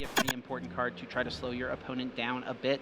be a pretty important card to try to slow your opponent down a bit.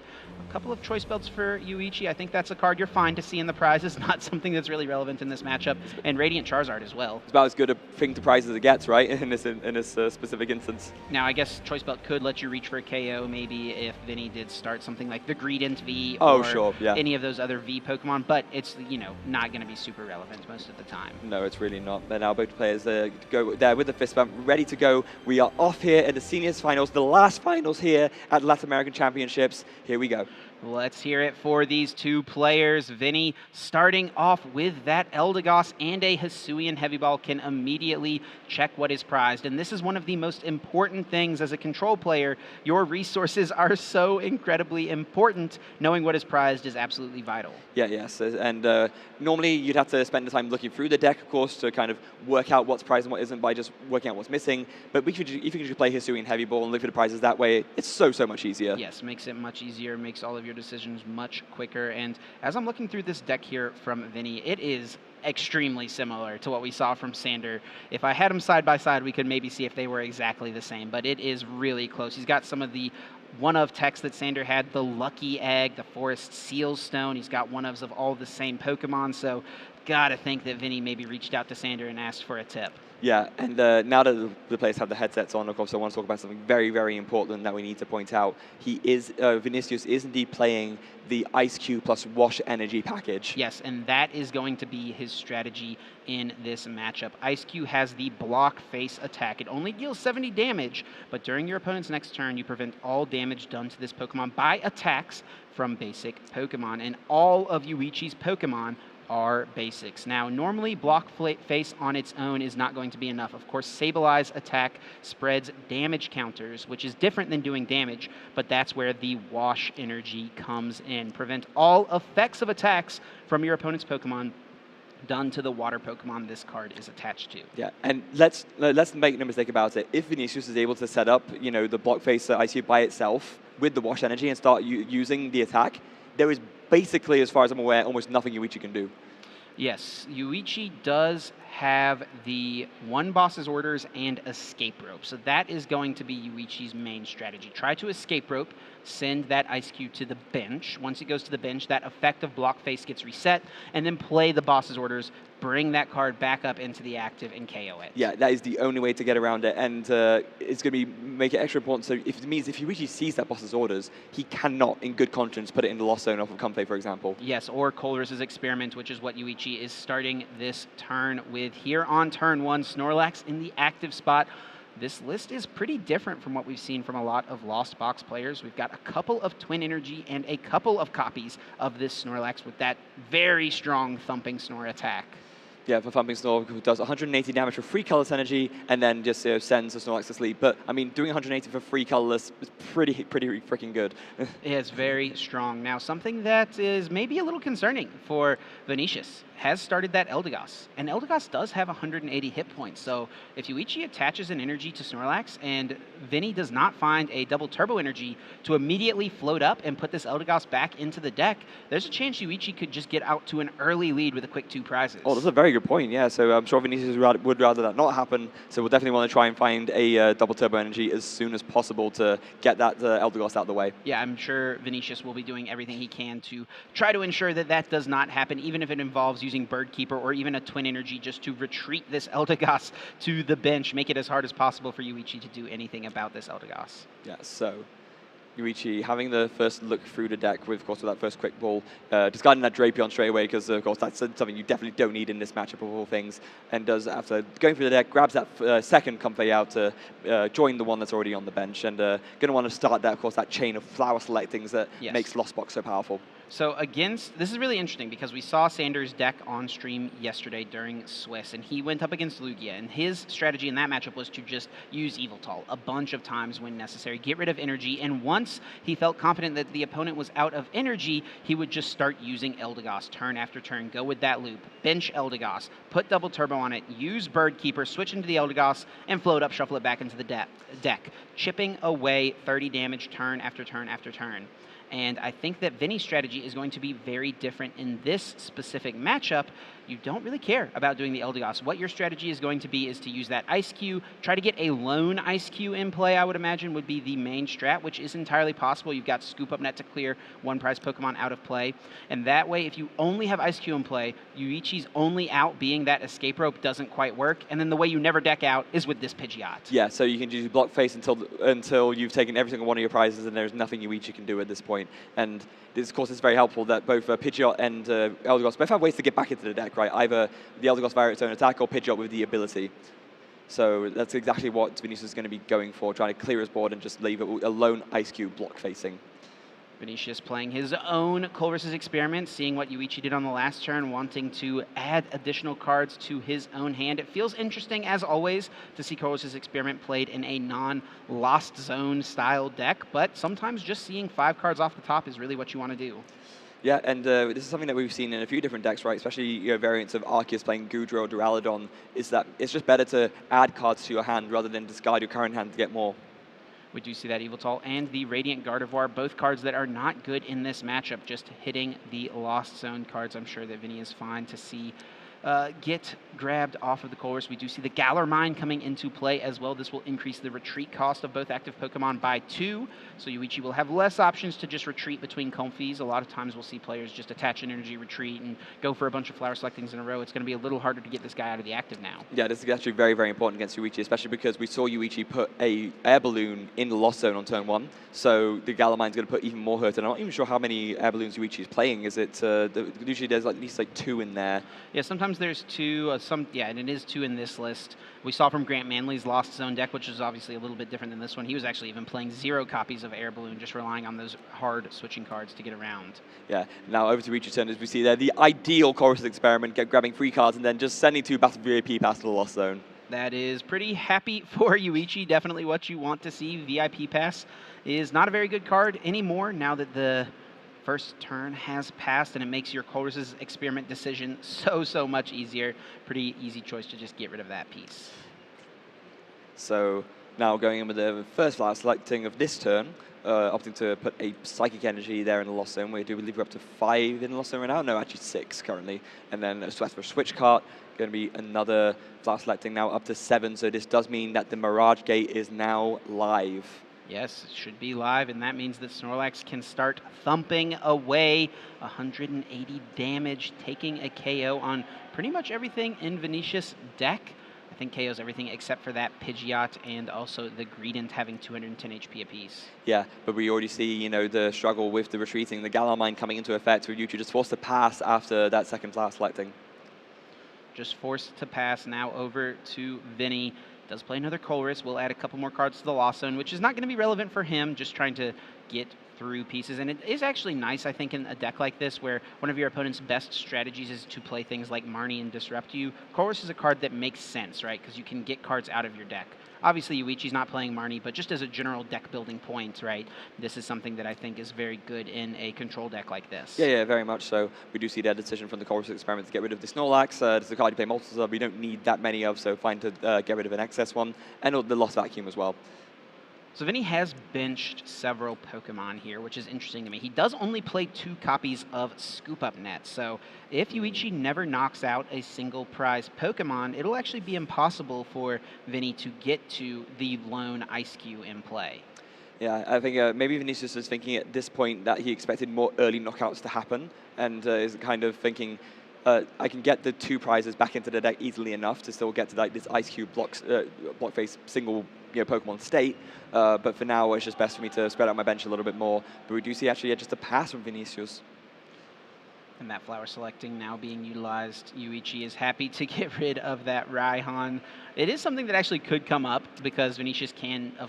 A couple of choice belts for Yuichi. I think that's a card you're fine to see in the prizes, not something that's really relevant in this matchup. And Radiant Charizard as well. It's about as good a thing to prize as it gets, right, in this specific instance. Now, I guess choice belt could let you reach for a KO maybe if Vinny did start something like the Greedent V or sure, yeah. any of those other V Pokemon, but it's, you know, not going to be super relevant most of the time. No, it's really not. But now both players go there with the fist bump, ready to go. We are off here in the seniors finals, the last finals here at Latin American Championships. Here we go. Let's hear it for these two players. Vinny, starting off with that Eldegoss and a Hisuian Heavy Ball, can immediately check what is prized. And this is one of the most important things as a control player. Your resources are so incredibly important. Knowing what is prized is absolutely vital. Yeah, yes. And normally you'd have to spend the time looking through the deck, of course, to kind of work out what's prized and what isn't by just working out what's missing. But if you can just play Hisuian Heavy Ball and look for the prizes that way, it's so much easier. Yes, makes it much easier, makes all of your decisions much quicker. And as I'm looking through this deck here from Vinny, it is extremely similar to what we saw from Sander. If I had them side by side, we could maybe see if they were exactly the same, but it is really close. He's got some of the one-of techs that Sander had, the Lucky Egg, the Forest Seal Stone. He's got one-ofs of all the same Pokemon, so gotta think that Vinny maybe reached out to Sander and asked for a tip. Yeah, and now that the players have the headsets on, of course, I want to talk about something very, very important that we need to point out. Vinicius is indeed playing the Ice Cube plus Wash Energy package. Yes, and that is going to be his strategy in this matchup. Ice Cube has the block face attack. It only deals 70 damage, but during your opponent's next turn, you prevent all damage done to this Pokemon by attacks from basic Pokemon, and all of Yuichi's Pokemon are basics. Now, normally block face on its own is not going to be enough. Of course, Sableye attack spreads damage counters, which is different than doing damage, but that's where the Wash Energy comes in. Prevent all effects of attacks from your opponent's Pokemon done to the water Pokemon this card is attached to. Yeah, and let's make no mistake about it. If Vinicius is able to set up, you know, the block face Ice Cube by itself with the Wash Energy and start using the attack, there is basically, as far as I'm aware, almost nothing Yuichi can do. Yes, Yuichi does have the one boss's orders and escape rope. So that is going to be Yuichi's main strategy. Try to escape rope, send that Ice Cube to the bench. Once it goes to the bench, that effect of block face gets reset, and then play the boss's orders, bring that card back up into the active and KO it. Yeah, that is the only way to get around it, and it's going to make it extra important. So if it means if Yuichi sees that boss's orders, he cannot, in good conscience, put it in the lost zone off of Comfey, for example. Yes, or Colress's Experiment, which is what Yuichi is starting this turn with. Here on turn one, Snorlax in the active spot. This list is pretty different from what we've seen from a lot of Lost Box players. We've got a couple of Twin Energy and a couple of copies of this Snorlax with that very strong Thumping Snore attack. Yeah, for Thumping Snore, who does 180 damage for free colorless energy, and then just sends the Snorlax to sleep. But I mean, doing 180 for free colorless is pretty freaking good. It's very strong. Now, something that is maybe a little concerning for Vinicius has started that Eldegoss, and Eldegoss does have 180 hit points. So if Yuichi attaches an energy to Snorlax and Vinny does not find a double turbo energy to immediately float up and put this Eldegoss back into the deck, there's a chance Yuichi could just get out to an early lead with a quick 2 prizes. Oh, that's a very good point, yeah. So I'm sure Vinicius would rather that not happen. So we'll definitely want to try and find a double turbo energy as soon as possible to get that Eldegoss out of the way. Yeah, I'm sure Vinicius will be doing everything he can to try to ensure that that does not happen, even if it involves using Bird Keeper or even a Twin Energy just to retreat this Eldegoss to the bench, make it as hard as possible for Yuichi to do anything about this Eldegoss. Yeah, so Yuichi having the first look through the deck with, of course, with that first quick ball, discarding that Drapion straight away because, of course, that's something you definitely don't need in this matchup of all things, and does, after going through the deck, grabs that second Comfey out to join the one that's already on the bench, and going to want to start that, of course, that chain of flower selectings that makes Lost Box so powerful. So this is really interesting because we saw Sander's deck on stream yesterday during SwSh, and he went up against Lugia, and his strategy in that matchup was to just use Yveltal a bunch of times when necessary, get rid of energy, and once he felt confident that the opponent was out of energy, he would just start using Eldegoss turn after turn, go with that loop, bench Eldegoss, put double turbo on it, use Bird Keeper, switch into the Eldegoss, and float up, shuffle it back into the deck, chipping away 30 damage turn after turn after turn. And I think that Vinny's strategy is going to be very different in this specific matchup. you don't really care about doing the Eldegoss. What your strategy is going to be is to use that Ice Cube, try to get a lone Ice Cube in play, I would imagine, would be the main strat, which is entirely possible. You've got Scoop Up Net to clear one prize Pokemon out of play, and that way, if you only have Ice Cube in play, Yuichi's only out being that escape rope doesn't quite work, and then the way you never deck out is with this Pidgeot. Yeah, so you can just block face until you've taken every single one of your prizes, and there's nothing Yuichi can do at this point. And this, of course, is very helpful that both Pidgeot and Eldegoss both have ways to get back into the deck, right? Either the Eldegoss via its own attack or Pidgeot with the ability. So that's exactly what Vinicius is going to be going for, trying to clear his board and just leave a lone Ice Cube block facing. Vinicius playing his own Colress's Experiment, seeing what Yuichi did on the last turn, wanting to add additional cards to his own hand. It feels interesting, as always, to see Colress's Experiment played in a non-Lost Zone style deck, but sometimes just seeing 5 cards off the top is really what you want to do. Yeah, and this is something that we've seen in a few different decks, right? Especially variants of Arceus playing Goodra or Duraludon, is that it's just better to add cards to your hand rather than discard your current hand to get more. We do see that Yveltal and the Radiant Gardevoir, both cards that are not good in this matchup, just hitting the Lost Zone cards. I'm sure that Vinny is fine to see get grabbed off of the Colress. We do see the Galar Mine coming into play as well. This will increase the retreat cost of both active Pokemon by 2, so Yuichi will have less options to just retreat between Comfeys. A lot of times we'll see players just attach an energy retreat and go for a bunch of Flower Selectings in a row. It's going to be a little harder to get this guy out of the active now. Yeah, this is actually very, very important against Yuichi, especially because we saw Yuichi put a Air Balloon in the Lost Zone on turn 1, so the Galar Mine's going to put even more hurt, and I'm not even sure how many Air Balloons Yuichi is playing. Is it, usually there's at least 2 in there. Yeah, sometimes there's 2, and it is 2 in this list. We saw from Grant Manley's Lost Zone deck, which is obviously a little bit different than this one. He was actually even playing 0 copies of Air Balloon, just relying on those hard switching cards to get around. Yeah, now over to Yuichi's turn, as we see there, the ideal Colress's Experiment, grabbing 3 cards and then just sending 2 Battle VIP past the Lost Zone. That is pretty happy for Yuichi, definitely what you want to see. VIP Pass is not a very good card anymore now that the first turn has passed, and it makes your Colress's Experiment decision so much easier. Pretty easy choice to just get rid of that piece. So now going in with the first Flower Selecting of this turn, opting to put a Psychic Energy there in the Lost Zone. We do believe we're up to 5 in the Lost Zone right now. No, actually 6 currently. And then a SwSh Switch card. Going to be another Flower Selecting now up to 7. So this does mean that the Mirage Gate is now live. Yes, it should be live, and that means that Snorlax can start thumping away. 180 damage, taking a KO on pretty much everything in Vinicius' deck. I think KO's everything except for that Pidgeot and also the Greedent having 210 HP apiece. Yeah, but we already see, the struggle with the retreating, the Galar Mine coming into effect, with Yuichi just forced to pass after that second Flower Selecting. Just forced to pass now over to Vinny. Does play another Colress. We'll add a couple more cards to the Lost Zone, which is not going to be relevant for him, just trying to get through pieces. And it is actually nice, I think, in a deck like this, where one of your opponent's best strategies is to play things like Marnie and Disrupt You. Colress is a card that makes sense, right? Because you can get cards out of your deck. Obviously, Yuichi's not playing Marnie, but just as a general deck-building point, right, this is something that I think is very good in a control deck like this. Yeah, very much so. We do see that decision from the Colress's Experiment to get rid of the Snorlax. This is a card you play multiples of. We don't need that many of, so fine to get rid of an excess one. And the Lost Vacuum as well. So Vinny has benched several Pokemon here, which is interesting to me. He does only play 2 copies of Scoop Up Net, so if Yuichi never knocks out a single prize Pokemon, it'll actually be impossible for Vinny to get to the lone Ice Cube in play. Yeah, I think maybe Vinicius is thinking at this point that he expected more early knockouts to happen, and is kind of thinking, I can get the 2 prizes back into the deck easily enough to still get to this Ice Cube block face single Pokemon state, but for now it's just best for me to spread out my bench a little bit more. But we do see actually just a pass from Vinicius. And that Flower Selecting now being utilized. Yuichi is happy to get rid of that Raihan. It is something that actually could come up because Vinicius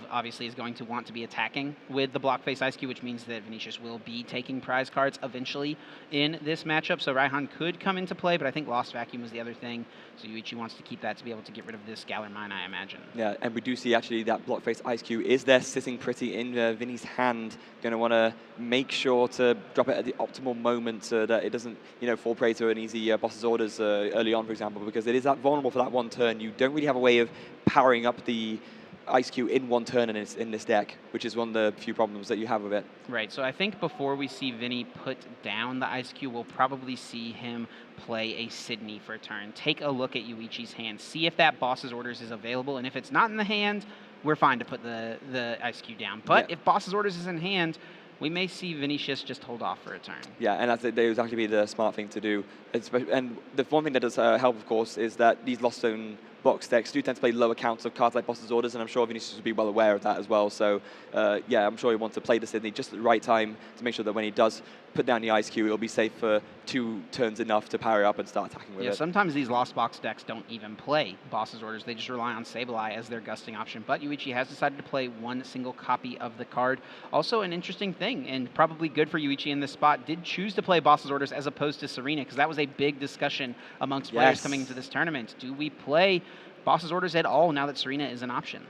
obviously is going to want to be attacking with the Block Face Ice Cube, which means that Vinicius will be taking prize cards eventually in this matchup. So Raihan could come into play, but I think Lost Vacuum is the other thing. So Yuichi wants to keep that to be able to get rid of this Galar Mine, I imagine. Yeah, and we do see actually that Block Face Ice Cube is there sitting pretty in Vinny's hand. Going to want to make sure to drop it at the optimal moment so that it doesn't, fall prey to an easy boss's orders early on, for example, because it is that vulnerable for that one turn. You don't really have a way of powering up the Ice Cube in one turn in this deck, which is one of the few problems that you have with it. Right, so I think before we see Vinny put down the Ice Cube, we'll probably see him play a Sydney for a turn. Take a look at Yuichi's hand, see if that Boss's Orders is available, and if it's not in the hand, we're fine to put the Ice Cube down. But if Boss's Orders is in hand, we may see Vinicius just hold off for a turn. Yeah, and that would actually be the smart thing to do. And the one thing that does help, of course, is that these Lost Zone box decks do tend to play lower counts of cards like Boss's Orders, and I'm sure Vinicius would be well aware of that as well. So, yeah, I'm sure he wants to play the Sydney just at the right time to make sure that when he does put down the Ice Cube, it'll be safe for 2 turns enough to parry up and start attacking with it. Yeah, sometimes these Lost Box decks don't even play Boss's Orders. They just rely on Sableye as their gusting option. But Yuichi has decided to play one single copy of the card. Also an interesting thing, and probably good for Yuichi in this spot, did choose to play Boss's Orders as opposed to Serena, because that was a big discussion amongst players coming into this tournament. Do we play Boss's Orders at all now that Serena is an option?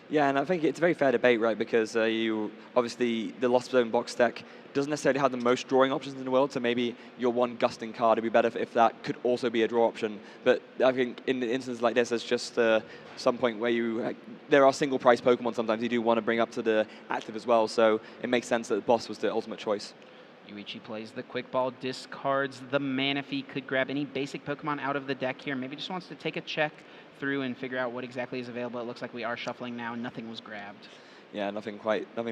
Yeah, and I think it's a very fair debate, right? Because obviously the Lost Zone box deck doesn't necessarily have the most drawing options in the world, so maybe your one gusting card would be better if that could also be a draw option. But I think in instances like this, there's just some point where there are single price Pokemon sometimes you do want to bring up to the active as well, so it makes sense that the Boss was the ultimate choice. Yuichi plays the Quick Ball, discards the Manaphy, could grab any basic Pokemon out of the deck here, maybe just wants to take a check through and figure out what exactly is available. It looks like we are shuffling now. Nothing was grabbed. Yeah, nothing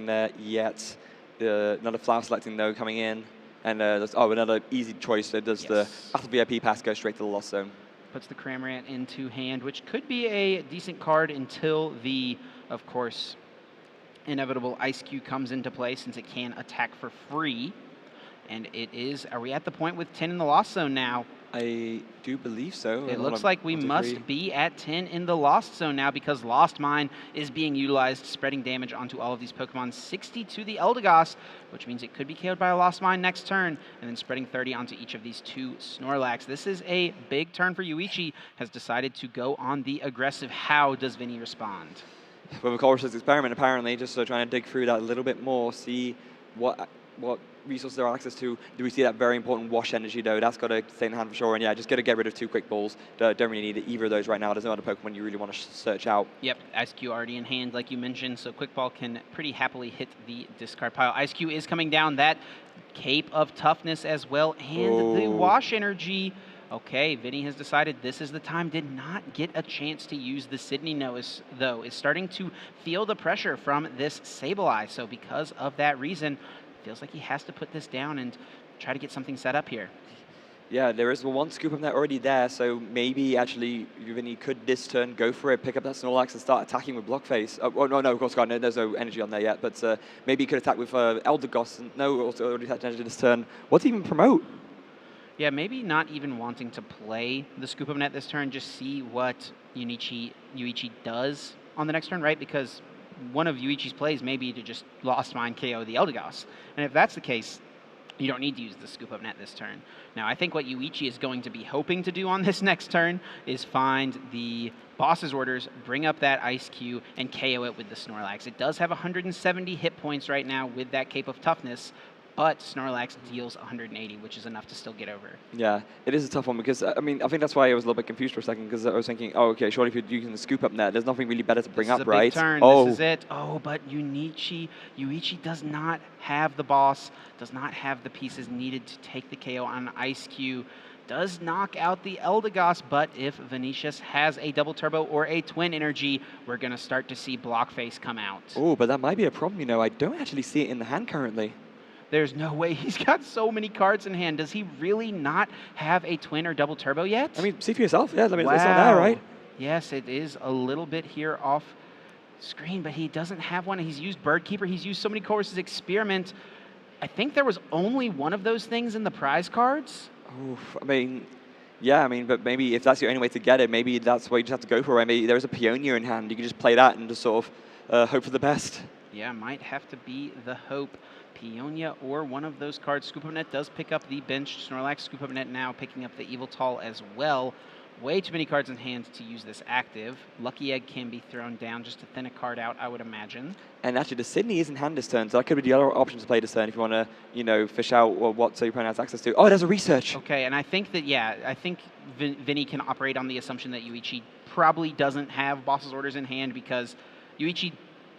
there yet. Another flower selecting though coming in, and another easy choice. It does the Battle VIP pass go straight to the Lost Zone. Puts the Cramorant into hand, which could be a decent card until the, of course, inevitable Ice Cube comes into play, since it can attack for free. And it is, are we at the point with 10 in the Lost Zone now? I do believe so. It looks like we must be at 10 in the Lost Zone now, because Lost Mine is being utilized, spreading damage onto all of these Pokemon. 60 to the Eldegoss, which means it could be KO'd by a Lost Mine next turn, and then spreading 30 onto each of these 2 Snorlax. This is a big turn for Yuichi, has decided to go on the aggressive. How does Vinny respond? With a Colress's Experiment, apparently, just trying to dig through that a little bit more, see what resources there are access to. Do we see that very important Wash Energy, though? That's got to stay in hand for sure. And yeah, just got to get rid of 2 Quick Balls. Don't really need either of those right now. There's no other Pokemon you really want to search out. Yep, Ice Cube already in hand, like you mentioned, so Quick Ball can pretty happily hit the discard pile. Ice Cube is coming down. That Cape of Toughness as well, and the Wash Energy. Okay, Vinny has decided this is the time. Did not get a chance to use the Sydney though. Is starting to feel the pressure from this Sableye. So because of that reason, feels like he has to put this down and try to get something set up here. Yeah, there is one Scoop of Net already there, so maybe actually Vinny could this turn go for it, pick up that Snorlax and start attacking with Block Face. Oh, no, of course, God, there's no energy on there yet, but maybe he could attack with Eldegoss. No, also already attacked energy this turn. What's he even promote? Yeah, maybe not even wanting to play the Scoop of Net this turn, just see what Yuichi does on the next turn, right? Because one of Yuichi's plays may be to just Lost Mine KO the Eldegoss. And if that's the case, you don't need to use the Scoop of Net this turn. Now, I think what Yuichi is going to be hoping to do on this next turn is find the Boss's Orders, bring up that Ice Cube, and KO it with the Snorlax. It does have 170 hit points right now with that Cape of Toughness, but Snorlax deals 180, which is enough to still get over. Yeah, it is a tough one because, I mean, I think that's why I was a little bit confused for a second, because I was thinking, oh, okay, surely if you're using the Scoop Up Net, there's nothing really better to bring up, right? This is a big turn. Oh. This is it. Oh, but Yuichi does not have the Boss, does not have the pieces needed to take the KO on Ice Cube. Does knock out the Eldegoss, but if Vinicius has a Double Turbo or a Twin Energy, we're going to start to see Block Face come out. Oh, but that might be a problem, you know. I don't actually see it in the hand currently. There's no way. He's got so many cards in hand. Does he really not have a Twin or Double Turbo yet? I mean, see for yourself. Yeah, I mean, wow. It's not there, right? Yes, it is a little bit here off screen, but he doesn't have one. He's used Birdkeeper. He's used so many courses. Experiment. I think there was only one of those things in the prize cards. Oof, I mean, yeah, I mean, but maybe if that's your only way to get it, maybe that's what you just have to go for. Maybe there's a Peonia in hand. You can just play that and just sort of hope for the best. Yeah, might have to be the hope. Peonia or one of those cards. Scoop of Net does pick up the bench Snorlax. Scoop of Net now picking up the Yveltal as well. Way too many cards in hand to use this active. Lucky Egg can be thrown down just to thin a card out, I would imagine. And actually, the Sydney is in hand this turn, so that could be the other option to play this turn if you want to, you know, fish out what so your opponent has access to. Oh, there's a research. Okay, and I think that, yeah, I think Vinny can operate on the assumption that Yuichi probably doesn't have Boss's Orders in hand because Yuichi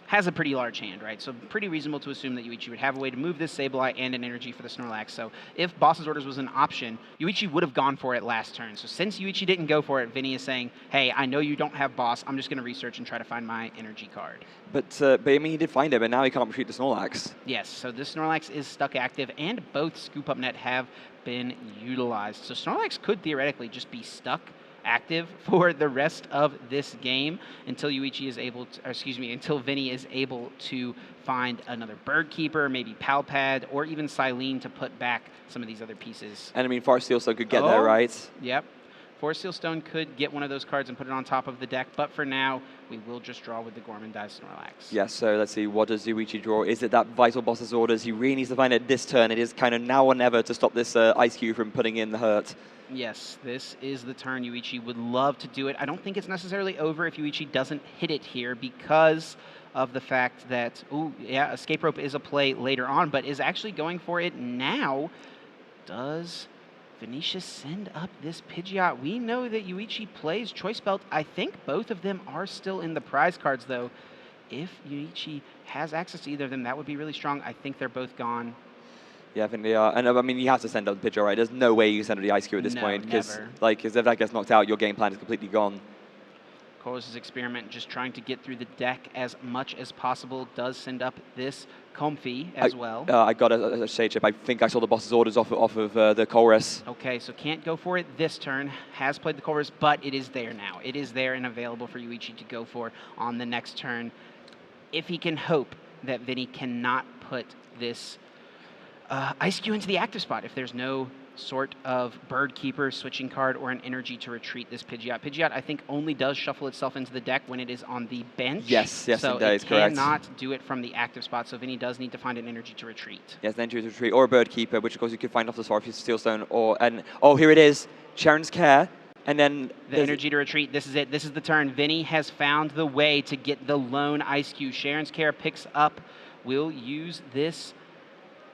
has a pretty large hand, right? So pretty reasonable to assume that Yuichi would have a way to move this Sableye and an energy for the Snorlax. So if Boss's Orders was an option, Yuichi would have gone for it last turn. So since Yuichi didn't go for it, Vinny is saying, hey, I know you don't have Boss. I'm just going to research and try to find my energy card. But I mean, he did find it, but now he can't retreat the Snorlax. Yes, so this Snorlax is stuck active, and both Scoop Up Net have been utilized. So Snorlax could theoretically just be stuck active for the rest of this game until Yuichi is able to, until Vinny is able to find another Bird Keeper, maybe Palpad, or even Silene to put back some of these other pieces. And I mean, Forest Steel Stone could get there, right? Yep. Forest Steel Stone could get one of those cards and put it on top of the deck, but for now, we will just draw with the Gormandai Snorlax. Yes, so let's see, what does Yuichi draw? Is it that Vital Boss's Orders? He really needs to find it this turn. It is kind of now or never to stop this Ice Cube from putting in the hurt. Yes, this is the turn Yuichi would love to do it. I don't think it's necessarily over if Yuichi doesn't hit it here because of the fact that, Escape Rope is a play later on, but is actually going for it now. Does Vinicius send up this Pidgeot? We know that Yuichi plays Choice Belt. I think both of them are still in the prize cards, though. If Yuichi has access to either of them, that would be really strong. I think they're both gone. Yeah, I think they are. And I mean, you have to send up the Pidgeot, right? There's no way you send up the Ice Cube at this point. Because if that gets knocked out, your game plan is completely gone. Colossus Experiment just trying to get through the deck as much as possible. Does send up this Comfy as well. I got a Shade Chip. I think I saw the Boss's Orders off of the Colress. Okay, so can't go for it this turn. Has played the Colress, but it is there now. It is there and available for Yuichi to go for on the next turn. If he can hope that Vinny cannot put this Ice Cube into the active spot, if there's no sort of Bird Keeper, switching card, or an energy to retreat this Pidgeot. Pidgeot, I think, only does shuffle itself into the deck when it is on the bench. Yes, so it does, correct. So it cannot do it from the active spot, so Vinny does need to find an energy to retreat. Yes, an energy to retreat, or a Bird Keeper, which of course you could find off the Forest Steel Stone, here it is, Sharon's Care, and then the energy to retreat. This is it. This is the turn. Vinny has found the way to get the lone Ice Cube. Sharon's Care picks up, will use this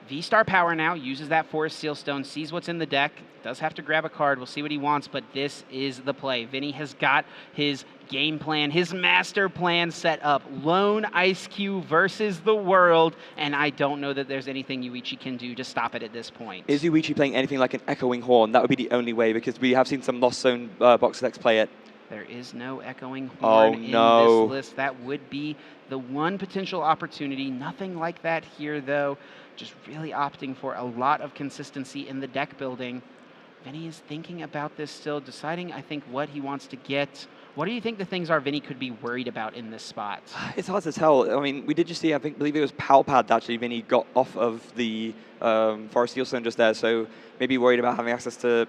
V-Star Power now, uses that Forest Steel Stone, sees what's in the deck, does have to grab a card, we'll see what he wants, but this is the play. Vinny has got his game plan, his master plan set up. Lone Ice Cube versus the world, and I don't know that there's anything Yuichi can do to stop it at this point. Is Yuichi playing anything like an Echoing Horn? That would be the only way, because we have seen some Lost Zone box decks play it. There is no Echoing Horn in this list. That would be the one potential opportunity. Nothing like that here, though. Just really opting for a lot of consistency in the deck building. Vinny is thinking about this still, deciding, I think, what he wants to get. What do you think the things are Vinny could be worried about in this spot? It's hard to tell. I mean, we did just see, believe it was Palpad that actually Vinny got off of the Forest Steel Stone just there, so maybe worried about having access to,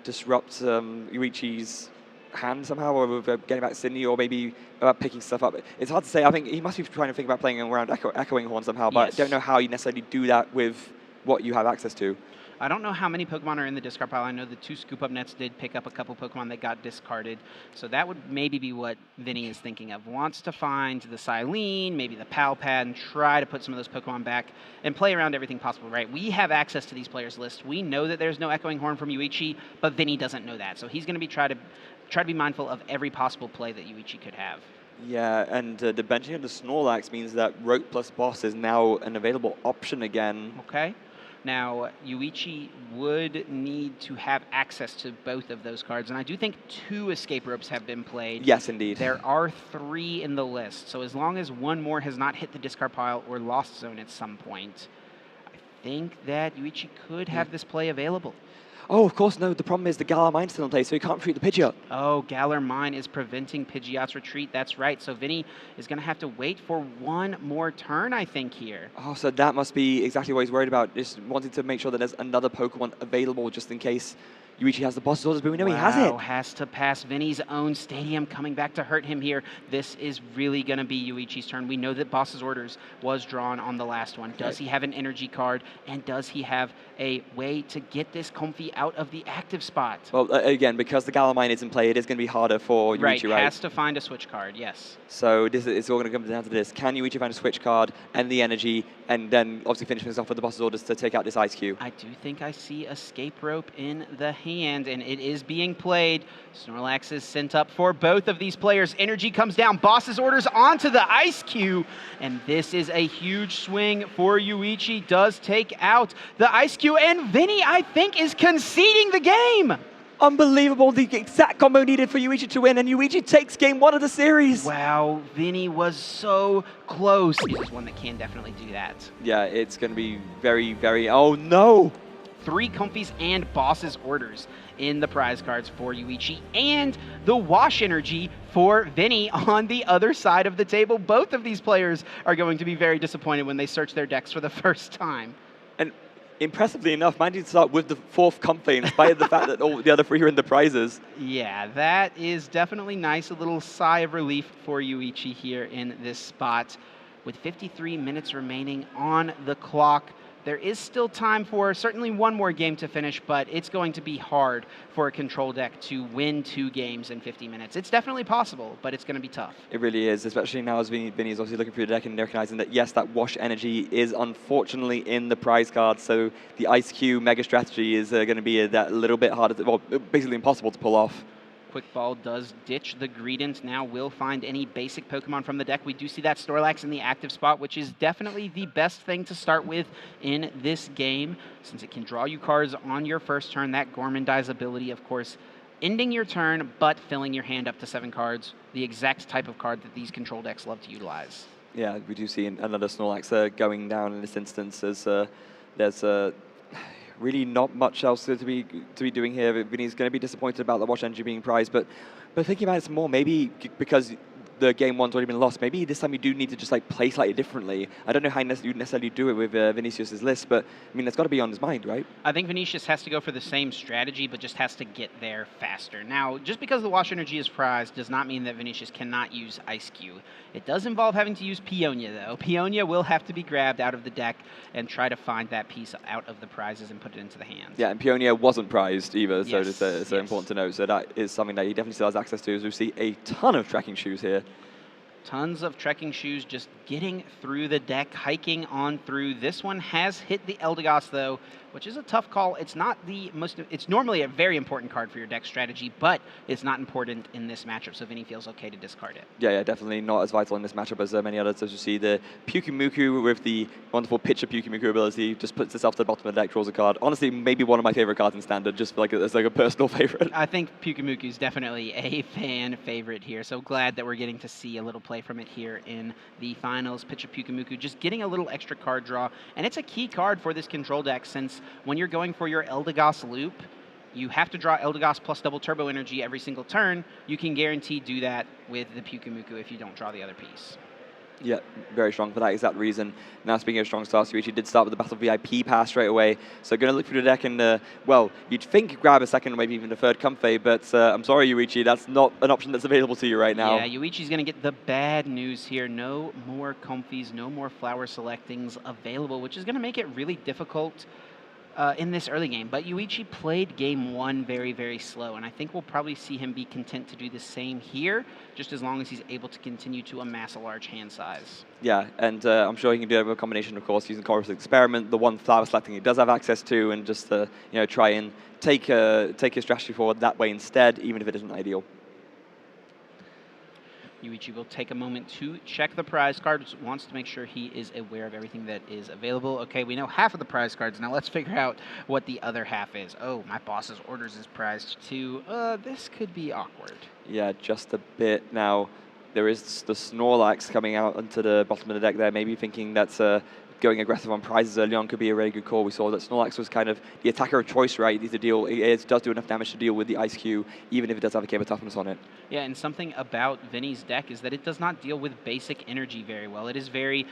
disrupt Yuichi's hand somehow, or getting back Sydney, or maybe about picking stuff up. It's hard to say. I think he must be trying to think about playing around Echoing Horn somehow, but I don't know how you necessarily do that with what you have access to. I don't know how many Pokemon are in the discard pile. I know the 2 Scoop Up Nets did pick up a couple Pokemon that got discarded. So that would maybe be what Vinny is thinking of. Wants to find the Silene, maybe the Palpad, and try to put some of those Pokemon back and play around everything possible, right? We have access to these players' lists. We know that there's no Echoing Horn from Yuichi, but Vinny doesn't know that. So he's going to be try to be mindful of every possible play that Yuichi could have. Yeah, and the benching of the Snorlax means that Rope plus Boss is now an available option again. Okay. Now, Yuichi would need to have access to both of those cards, and I do think 2 Escape Ropes have been played. Yes, indeed. There are 3 in the list, so as long as one more has not hit the discard pile or Lost Zone at some point, I think that Yuichi could have this play available. Oh, of course, no. The problem is the Galar Mine's still in place, so he can't retreat the Pidgeot. Oh, Galar Mine is preventing Pidgeot's retreat. That's right. So Vinny is going to have to wait for one more turn, I think, here. Oh, so that must be exactly what he's worried about, just wanting to make sure that there's another Pokemon available just in case Yuichi has the Boss's Orders, but we know he has it. Has to pass Vinny's own stadium, coming back to hurt him here. This is really going to be Yuichi's turn. We know that Boss's Orders was drawn on the last one. Does he have an energy card, and does he have a way to get this Comfy out of the active spot? Well, again, because the Galar Mine is in play, it is going to be harder for Yuichi, right? Has to find a switch card, yes. So it's all going to come down to this. Can Yuichi find a switch card and the energy, and then obviously finish things off with the Boss's Orders to take out this Ice Cube? I do think I see Escape Rope in the hand. hand, and it is being played. Snorlax is sent up for both of these players. Energy comes down. Boss's orders onto the Ice Cube, and this is a huge swing for Yuichi. Does take out the Ice Cube, and Vinny, I think, is conceding the game. Unbelievable, the exact combo needed for Yuichi to win, and Yuichi takes game 1 of the series. Wow, Vinny was so close. He's one that can definitely do that. Yeah, it's going to be very, very, oh no! 3 Comfies and Boss's orders in the prize cards for Yuichi, and the Wash Energy for Vinny on the other side of the table. Both of these players are going to be very disappointed when they search their decks for the first time. And impressively enough, managing to start with the 4th Comfy in spite of the fact that all the other 3 are in the prizes. Yeah, that is definitely nice. A little sigh of relief for Yuichi here in this spot. With 53 minutes remaining on the clock, there is still time for certainly one more game to finish, but it's going to be hard for a control deck to win 2 games in 50 minutes. It's definitely possible, but it's going to be tough. It really is, especially now as Vinny is obviously looking through the deck and recognizing that, yes, that Wash Energy is unfortunately in the prize card, so the Ice Cube Mega Strategy is going to be that little bit harder, well, basically impossible to pull off. Quick Ball does ditch the Greedent. Now will find any basic Pokemon from the deck. We do see that Snorlax in the active spot, which is definitely the best thing to start with in this game, since it can draw you cards on your first turn. That Gourmandize ability, of course, ending your turn, but filling your hand up to 7 cards, the exact type of card that these control decks love to utilize. Yeah, we do see another Snorlax going down in this instance, as there's really not much else to be doing here. Vinny's going to be disappointed about the Wash Energy being prized, but thinking about it some more, maybe because the game 1's already been lost, maybe this time you do need to just like play slightly differently. I don't know how you necessarily do it with Vinicius's list, but I mean, that's got to be on his mind, right? I think Vinicius has to go for the same strategy, but just has to get there faster. Now, just because the Wash Energy is prized does not mean that Vinicius cannot use Ice Cube. It does involve having to use Peonia, though. Peonia will have to be grabbed out of the deck and try to find that piece out of the prizes and put it into the hands. Yeah, and Peonia wasn't prized either, so Yes, it's important to note. So that is something that he definitely still has access to, as we see a ton of tracking shoes here. Tons of trekking shoes just getting through the deck, hiking on through. This one has hit the Eldegoss, though, which is a tough call. It's not the most, it's normally a very important card for your deck strategy, but it's not important in this matchup, so Vinny feels okay to discard it. Yeah, definitely not as vital in this matchup as many others. As you see, the Pyukumuku with the wonderful Pitcher Pyukumuku ability just puts itself to the bottom of the deck, draws a card. Honestly, maybe one of my favorite cards in Standard, just like as like a personal favorite. I think Pyukumuku is definitely a fan favorite here, so glad that we're getting to see a little play from it here in the finals. Pitcher Pyukumuku just getting a little extra card draw, and it's a key card for this control deck, since when you're going for your Eldegoss loop, you have to draw Eldegoss plus double Turbo Energy every single turn. You can guarantee do that with the Pyukumuku if you don't draw the other piece. Yeah, very strong for that exact reason. Now, speaking of strong starts, Yuichi did start with the Battle VIP pass straight away. So going to look through the deck and, well, you'd think grab a second or maybe even a third Comfey, but I'm sorry, Yuichi, that's not an option that's available to you right now. Yeah, Yuichi's going to get the bad news here. No more Comfies, no more Flower Selectings available, which is going to make it really difficult in this early game. But Yuichi played game 1 very, very slow, and I think we'll probably see him be content to do the same here, just as long as he's able to continue to amass a large hand size. Yeah, and I'm sure he can do it with a combination, of course, using Chorus Experiment, the one Flower Selecting he does have access to, and just try and take his strategy forward that way instead, even if it isn't ideal. Yuichi will take a moment to check the prize cards, wants to make sure he is aware of everything that is available. Okay, we know half of the prize cards. Now let's figure out what the other half is. Oh, my boss's orders is prized too. This could be awkward. Yeah, just a bit. Now, there is the Snorlax coming out onto the bottom of the deck there, maybe thinking that's going aggressive on prizes early on could be a really good call. We saw that Snorlax was kind of the attacker of choice, right? It does do enough damage to deal with the Ice Cube, even if it does have a Game of Toughness on it. Yeah, and something about Vinny's deck is that it does not deal with basic energy very well. It is very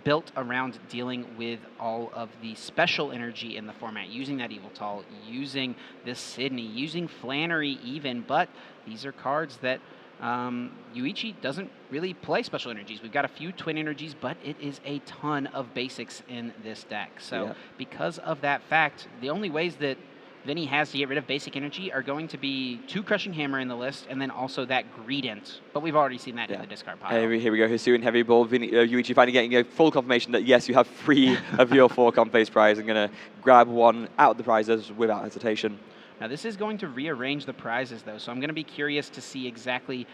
built around dealing with all of the special energy in the format, using that Yveltal, using this Sydney, using Flannery even, but these are cards that Yuichi doesn't really play special energies. We've got a few twin energies, but it is a ton of basics in this deck. So because of that fact, the only ways that Vinny has to get rid of basic energy are going to be 2 Crushing Hammer in the list, and then also that Greedent. But we've already seen that in the discard pile. Here we go, Hisuian Heavy Ball. Yuichi finally getting a full confirmation that yes, you have 3 of your 4 Comfey's prize, and going to grab one out of the prizes without hesitation. Now this is going to rearrange the prizes though, so I'm going to be curious to see exactly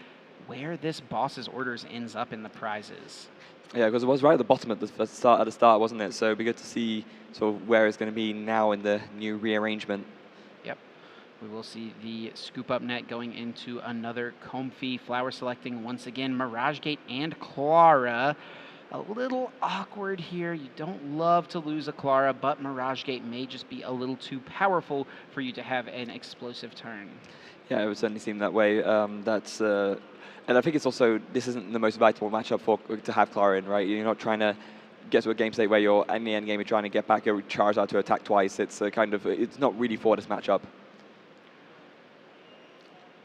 where this boss's orders ends up in the prizes. Yeah, because it was right at the bottom at the start, wasn't it? So it'd be good to see sort of where it's going to be now in the new rearrangement. Yep. We will see the scoop up net going into another Comfy flower selecting once again Mirage Gate and Clara. A little awkward here. You don't love to lose a Clara, but Mirage Gate may just be a little too powerful for you to have an explosive turn. Yeah, it would certainly seem that way. And I think it's also, this isn't the most vital matchup to have Clara in, right? You're not trying to get to a game state where you're in the end game, you're trying to get back a charge out to attack twice. It's it's not really for this matchup.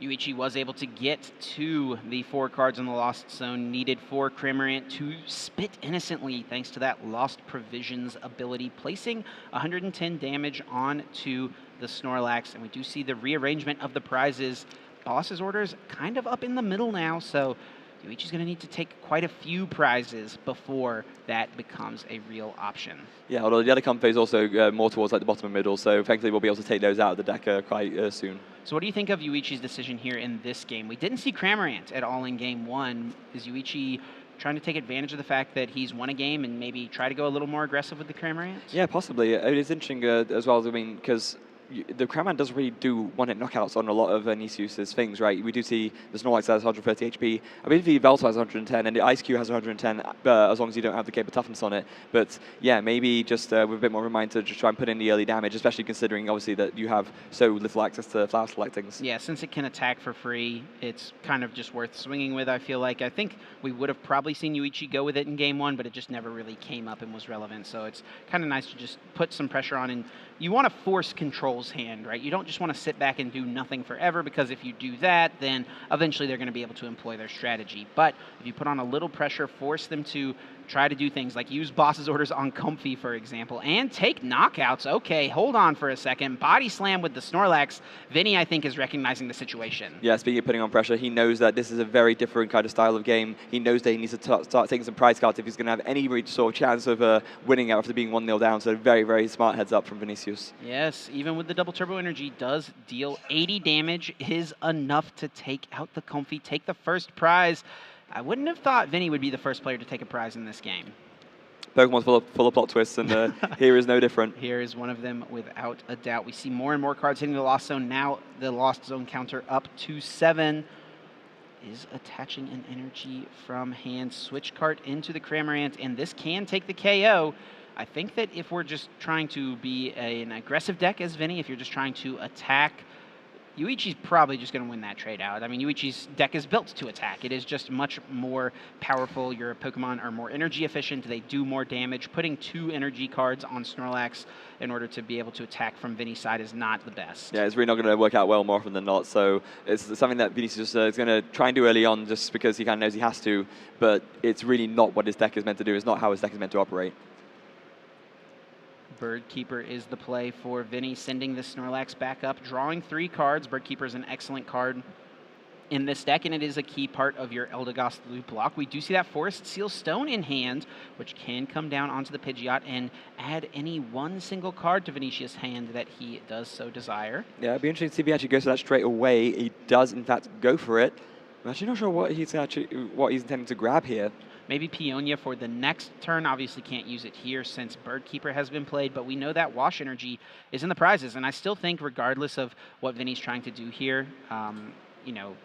Yuichi was able to get to the 4 cards in the Lost Zone needed for Cramorant to spit innocently thanks to that Lost Provisions ability, placing 110 damage onto the Snorlax. And we do see the rearrangement of the prizes. Boss's orders kind of up in the middle now, so Yuichi's going to need to take quite a few prizes before that becomes a real option. Yeah, although the other Comfy is also more towards like the bottom and middle, so thankfully we'll be able to take those out of the deck quite soon. So what do you think of Yuichi's decision here in this game? We didn't see Cramorant at all in Game 1. Is Yuichi trying to take advantage of the fact that he's won a game and maybe try to go a little more aggressive with the Cramorant? Yeah, possibly. It's interesting as well, I mean, because the Cramorant doesn't really do one-hit knockouts on a lot of Vinicius' things, right? We do see the Snorlax has 130 HP. I believe the Yveltal has 110, and the Ice Cube has 110, as long as you don't have the Cape of Toughness on it. But yeah, maybe just with a bit more reminder to just try and put in the early damage, especially considering, obviously, that you have so little access to flower selectings. Yeah, since it can attack for free, it's kind of just worth swinging with, I feel like. I think we would have probably seen Yuichi go with it in Game 1, but it just never really came up and was relevant. So it's kind of nice to just put some pressure on, and you want to force Control's hand, right? You don't just want to sit back and do nothing forever, because if you do that, then eventually they're going to be able to employ their strategy. But if you put on a little pressure, force them to try to do things like use boss's orders on Comfy, for example, and take knockouts. Okay, hold on for a second. Body slam with the Snorlax. Vinny, I think, is recognizing the situation. Yeah, speaking of putting on pressure, he knows that this is a very different kind of style of game. He knows that he needs to start taking some prize cards if he's going to have any sort of chance of winning after being 1-0 down. So very, very smart heads up from Vinicius. Yes, even with the double turbo energy, does deal 80 damage, is enough to take out the Comfy, take the first prize. I wouldn't have thought Vinny would be the first player to take a prize in this game. Pokemon's full of plot twists, and here is no different. Here is one of them without a doubt. We see more and more cards hitting the Lost Zone. Now the Lost Zone counter up to 7. Is attaching an energy from hand. Switch card into the Cramorant, and this can take the KO. I think that if we're just trying to be an aggressive deck as Vinny, if you're just trying to attack, Yuichi's probably just going to win that trade out. I mean, Yuichi's deck is built to attack. It is just much more powerful. Your Pokemon are more energy efficient. They do more damage. Putting 2 energy cards on Snorlax in order to be able to attack from Vinny's side is not the best. Yeah, it's really not going to work out well more often than not. So it's something that Vinicius is going to try and do early on just because he kind of knows he has to. But it's really not what his deck is meant to do. It's not how his deck is meant to operate. Birdkeeper is the play for Vinny, sending the Snorlax back up, drawing 3 cards. Birdkeeper is an excellent card in this deck, and it is a key part of your Eldegoss loot block. We do see that Forest Seal Stone in hand, which can come down onto the Pidgeot and add any one single card to Vinicius' hand that he does so desire. Yeah, it'd be interesting to see if he actually goes for that straight away. He does, in fact, go for it. I'm actually not sure what he's intending to grab here. Maybe Peonia for the next turn. Obviously can't use it here since Birdkeeper has been played, but we know that Wash Energy is in the prizes, and I still think regardless of what Vinny's trying to do here, you know,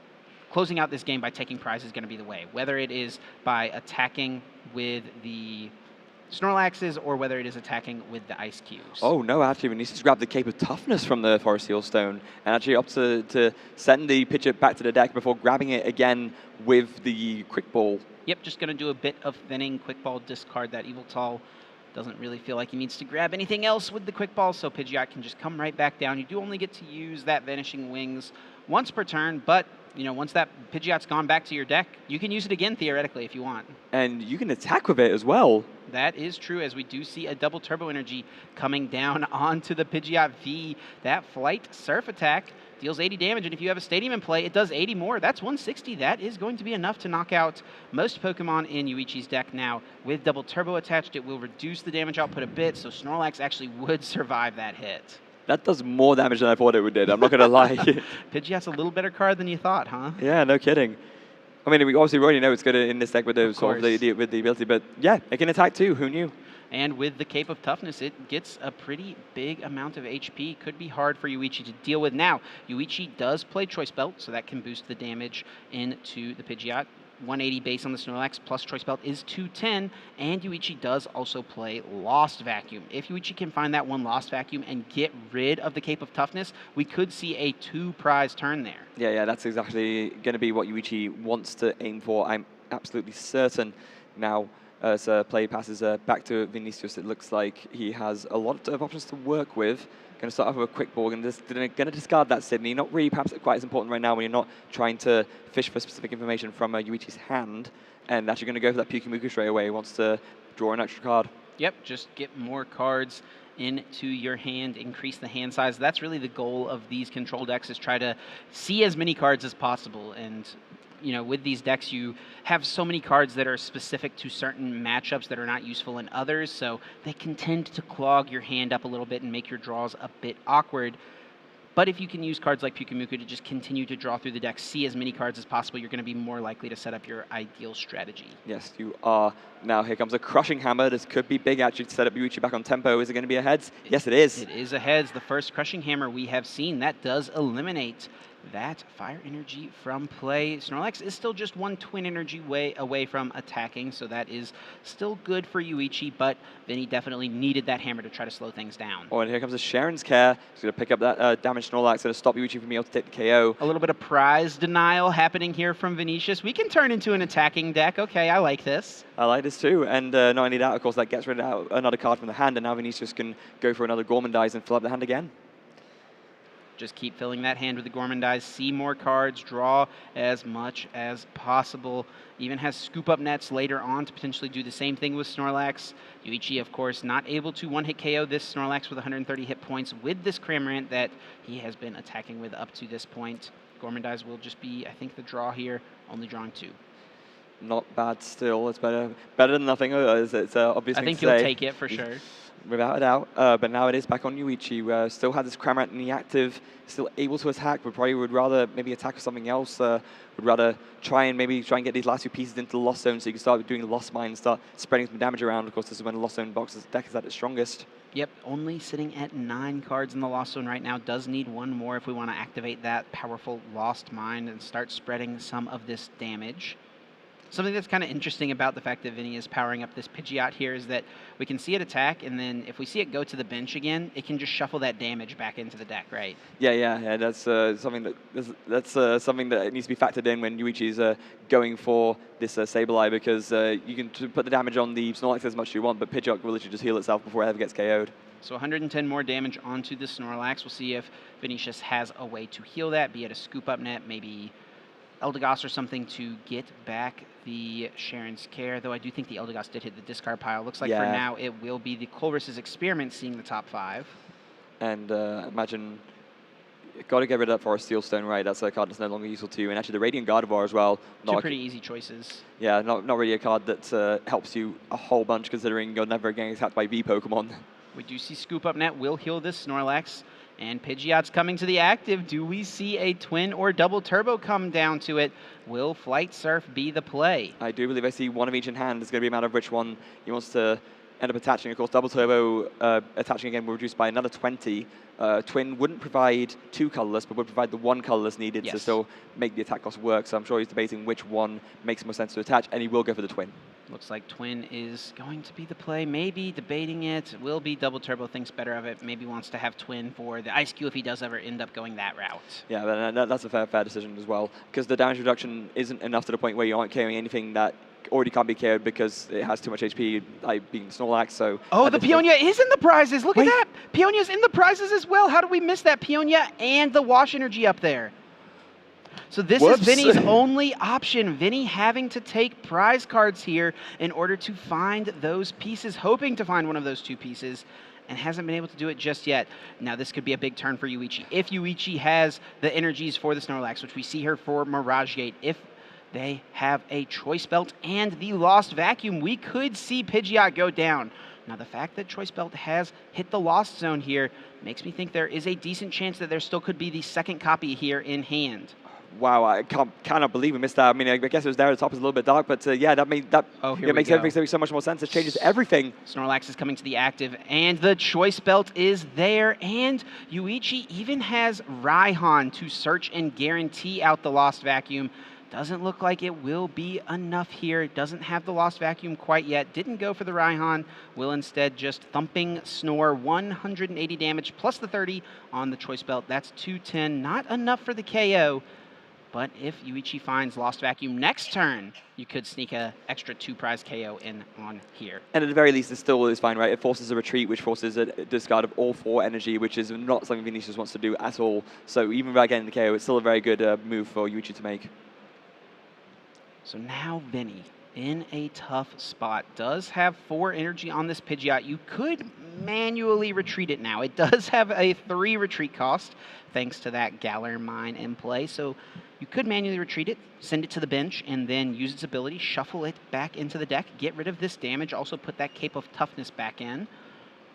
closing out this game by taking prizes is going to be the way, whether it is by attacking with the Snorlaxes or whether it is attacking with the Ice Cubes. Oh, no, actually, Vinicius grabbed the Cape of Toughness from the Forest Seal Stone and actually opted to send the Pidgeot back to the deck before grabbing it again with the Quick Ball. Yep, just going to do a bit of thinning. Quick Ball, discard that Yveltal. Doesn't really feel like he needs to grab anything else with the Quick Ball, so Pidgeot can just come right back down. You do only get to use that Vanishing Wings once per turn, but you know, once that Pidgeot's gone back to your deck, you can use it again theoretically if you want. And you can attack with it as well. That is true, as we do see a double turbo energy coming down onto the Pidgeot V. That Flight Surf attack deals 80 damage, and if you have a Stadium in play, it does 80 more. That's 160. That is going to be enough to knock out most Pokemon in Yuichi's deck now. With double turbo attached, it will reduce the damage output a bit, so Snorlax actually would survive that hit. That does more damage than I thought it would do. I'm not going to lie. Pidgeot's a little better card than you thought, huh? Yeah, no kidding. I mean, we already know it's good in this deck with the with the ability, but yeah, it can attack too. Who knew? And with the Cape of Toughness, it gets a pretty big amount of HP. Could be hard for Yuichi to deal with. Now, Yuichi does play Choice Belt, so that can boost the damage into the Pidgeot. 180 base on the Snorlax plus Choice Belt is 210, and Yuichi does also play Lost Vacuum. If Yuichi can find that one Lost Vacuum and get rid of the Cape of Toughness, we could see a 2-prize turn there. Yeah, that's exactly going to be what Yuichi wants to aim for. I'm absolutely certain. Now, as play passes back to Vinicius, it looks like he has a lot of options to work with. Going to start off with a quick ball, going to discard that Sydney. Not really perhaps quite as important right now when you're not trying to fish for specific information from Yuichi's hand. And actually going to go for that Pyukumuku straight away. He wants to draw an extra card. Yep, just get more cards into your hand, increase the hand size. That's really the goal of these control decks, is try to see as many cards as possible. And with these decks, you have so many cards that are specific to certain matchups that are not useful in others, so they can tend to clog your hand up a little bit and make your draws a bit awkward. But if you can use cards like Pyukumuku to just continue to draw through the deck, see as many cards as possible, you're going to be more likely to set up your ideal strategy. Yes, you are. Now here comes a Crushing Hammer. This could be big actually to set up Yuichi back on tempo. Is it going to be a heads? Yes, it is. It is a heads. The first Crushing Hammer we have seen. That does eliminate that Fire Energy from play. Snorlax is still just one Twin Energy away from attacking, so that is still good for Yuichi, but Vinny definitely needed that hammer to try to slow things down. Oh, and here comes a Sharon's Care. He's going to pick up that damaged Snorlax, going to stop Yuichi from being able to take the KO. A little bit of prize denial happening here from Vinicius. We can turn into an attacking deck. Okay, I like this. I like this too, and not only that, of course, that gets rid of another card from the hand, and now Vinicius can go for another Gourmandize and fill up the hand again. Just keep filling that hand with the Gourmandize, see more cards, draw as much as possible. Even has Scoop Up Nets later on to potentially do the same thing with Snorlax. Yuichi, of course, not able to one-hit KO this Snorlax with 130 hit points with this Cramorant that he has been attacking with up to this point. Gourmandize will just be, I think, the draw here, only drawing 2. Not bad still. It's better than nothing. It's obvious. I think you'll take it for sure. Without a doubt, but now it is back on Yuichi. Still has this Cramorant in the active, still able to attack, but probably would rather maybe attack with something else. Would rather try and get these last 2 pieces into the Lost Zone so you can start doing the Lost Mine, start spreading some damage around. Of course, this is when the Lost Zone deck is at its strongest. Yep, only sitting at 9 cards in the Lost Zone right now. Does need 1 more if we want to activate that powerful Lost Mine and start spreading some of this damage. Something that's kind of interesting about the fact that Vinny is powering up this Pidgeot here is that we can see it attack, and then if we see it go to the bench again, it can just shuffle that damage back into the deck, right? Yeah. That's something that needs to be factored in when Yuichi is going for this Sableye, because you can put the damage on the Snorlax as much as you want, but Pidgeot will literally just heal itself before it ever gets KO'd. So 110 more damage onto the Snorlax. We'll see if Vinicius has a way to heal that, be it a Scoop Up Net, maybe Eldegoss or something to get back the Sharon's Care, though I do think the Eldegoss did hit the discard pile. Looks like for now it will be the Colress's Experiment seeing the top 5. And imagine, got to get rid of that Forest Steelstone, right? That's a card that's no longer useful to you. And actually the Radiant Gardevoir as well. 2 pretty easy choices. Yeah, not really a card that helps you a whole bunch considering you're never getting attacked by V Pokemon. We do see Scoop Up Net will heal this Snorlax. And Pidgeot's coming to the active. Do we see a twin or double turbo come down to it? Will Flight Surf be the play? I do believe I see one of each in hand. It's going to be a matter of which one he wants to end up attaching. Of course, double turbo attaching again will reduce by another 20. Twin wouldn't provide 2 colorless, but would provide the 1 colorless needed to still make the attack cost work. So I'm sure he's debating which one makes more sense to attach, and he will go for the twin. Looks like Twin is going to be the play. Maybe debating it. Will be double turbo, thinks better of it. Maybe wants to have Twin for the Ice Cube if he does ever end up going that route. Yeah, but that's a fair decision as well, because the damage reduction isn't enough to the point where you aren't KOing anything that already can't be KO'd because it has too much HP, like being Snorlax. So the Peonia is in the prizes. Look at that. Peonia's in the prizes as well. How did we miss that? Peonia and the Wash Energy up there. So this is Vinny's only option. Vinny having to take prize cards here in order to find those pieces, hoping to find one of those 2 pieces, and hasn't been able to do it just yet. Now this could be a big turn for Yuichi. If Yuichi has the energies for the Snorlax, which we see her for Mirage Gate, if they have a Choice Belt and the Lost Vacuum, we could see Pidgeot go down. Now, the fact that Choice Belt has hit the Lost Zone here makes me think there is a decent chance that there still could be the second copy here in hand. Wow, I cannot believe we missed that. I mean, I guess it was there at the top. It's a little bit dark, but yeah, that makes everything so much more sense. It changes everything. Snorlax is coming to the active, and the Choice Belt is there. And Yuichi even has Raihan to search and guarantee out the Lost Vacuum. Doesn't look like it will be enough here. Doesn't have the Lost Vacuum quite yet. Didn't go for the Raihan. Will instead just Thumping Snore, 180 damage plus the 30 on the Choice Belt. That's 210. Not enough for the KO. But if Yuichi finds Lost Vacuum next turn, you could sneak an extra 2-prize KO in on here. And at the very least, it still is fine, right? It forces a retreat, which forces a discard of all 4 energy, which is not something Vinicius wants to do at all. So even by getting the KO, it's still a very good move for Yuichi to make. So now Vinny, in a tough spot, does have 4 energy on this Pidgeot. You could manually retreat it now. It does have a 3 retreat cost, thanks to that Galar Mine in play. So you could manually retreat it, send it to the bench, and then use its ability, shuffle it back into the deck, get rid of this damage, also put that Cape of Toughness back in.